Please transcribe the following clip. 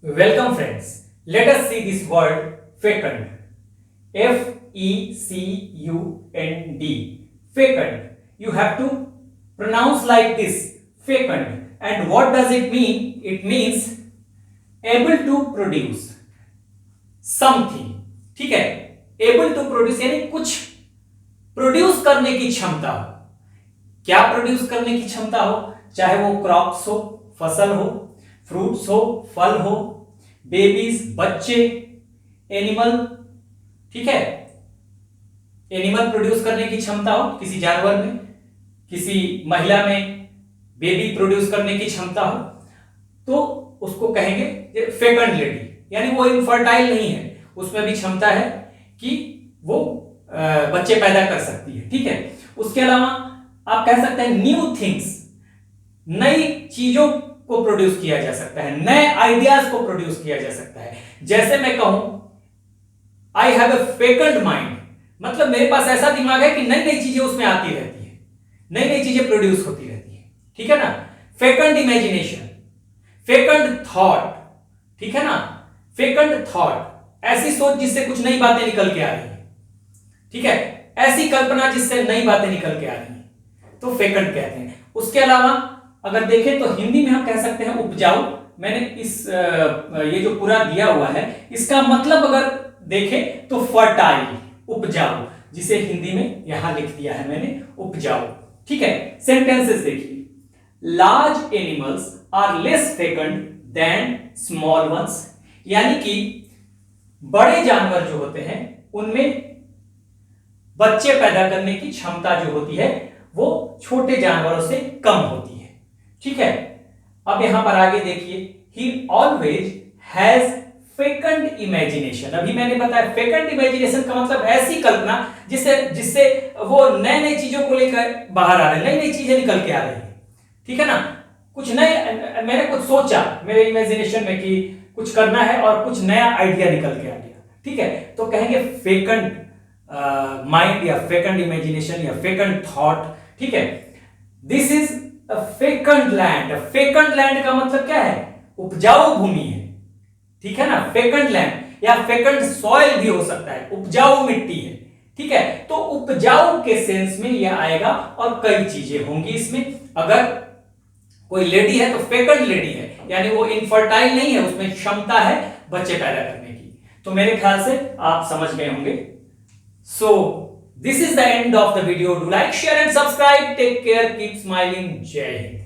Welcome friends. Let us see this word fecund. F-E-C-U-N-D. Fecund. You have to pronounce like this. Fecund. And what does it mean? It means able to produce something. ठीक है, able to produce यानी कुछ produce करने की क्षमता हो. क्या produce करने की क्षमता हो? चाहे वो क्रॉप्स हो, फसल हो, फ्रूट्स हो, फल हो, बेबीज बच्चे, एनिमल. ठीक है, एनिमल प्रोड्यूस करने की क्षमता हो किसी जानवर में, किसी महिला में बेबी प्रोड्यूस करने की क्षमता हो, तो उसको कहेंगे फेकंड लेडी. यानी वो इनफर्टाइल नहीं है, उसमें भी क्षमता है कि वो बच्चे पैदा कर सकती है. ठीक है, उसके अलावा आप कह सकते हैं न्यू थिंग्स, नई चीजों को प्रोड्यूस किया जा सकता है, नए आइडियाज को प्रोड्यूस किया जा सकता है. जैसे मैं कहूं आई हैव ए फेकंड माइंड, मतलब मेरे पास ऐसा दिमाग है कि नई नई चीजें उसमें आती रहती है, नई नई चीजें प्रोड्यूस होती रहती है. ठीक है ना. फेकंड इमेजिनेशन, फेकंड थॉट. ठीक है ना, फेकंड थॉट, ऐसी सोच जिससे कुछ नई बातें निकल के आ रही है. ठीक है, ऐसी कल्पना जिससे नई बातें निकल के आ रही है, तो फेकंड कहते हैं. उसके अलावा अगर देखें तो हिंदी में हम कह सकते हैं उपजाऊ. मैंने ये जो पूरा दिया हुआ है इसका मतलब अगर देखें तो फर्टाइल, उपजाऊ, जिसे हिंदी में यहां लिख दिया है मैंने उपजाऊ. ठीक है, सेंटेंसेस देखिए. Large animals are less fecund than small ones. यानी कि बड़े जानवर जो होते हैं उनमें बच्चे पैदा करने की क्षमता जो होती है वो छोटे जानवरों से कम होती है. ठीक है, अब यहां पर आगे देखिए. He always has fecund imagination. अभी मैंने बताया फेकंड इमेजिनेशन का मतलब ऐसी कल्पना जिससे वो नए नई चीजों को लेकर बाहर आ रहे हैं, नई नई चीजें निकल के आ रही है. ठीक है ना, कुछ नए, मैंने कुछ सोचा मेरे इमेजिनेशन में कि कुछ करना है और कुछ नया आइडिया निकल के आ गया. ठीक है, तो कहेंगे फेकंड माइंड या फेकंड इमेजिनेशन या फेकंड थॉट. ठीक है, this is a fecund land. Fecund land का मतलब क्या है? उपजाऊ भूमि है. ठीक है ना, फेकंड लैंड या फेकंड सॉइल भी हो सकता है, उपजाऊ मिट्टी है. ठीक है, तो उपजाऊ के सेंस में यह आएगा और कई चीजें होंगी इसमें. अगर कोई लेडी है तो फेकंड लेडी है, यानी वो इनफर्टाइल नहीं है, उसमें क्षमता है बच्चे पैदा करने की. तो मेरे ख्याल से आप समझ गए होंगे. So this is the end of the video. Do like, share and subscribe. Take care. Keep smiling. Jai Hind.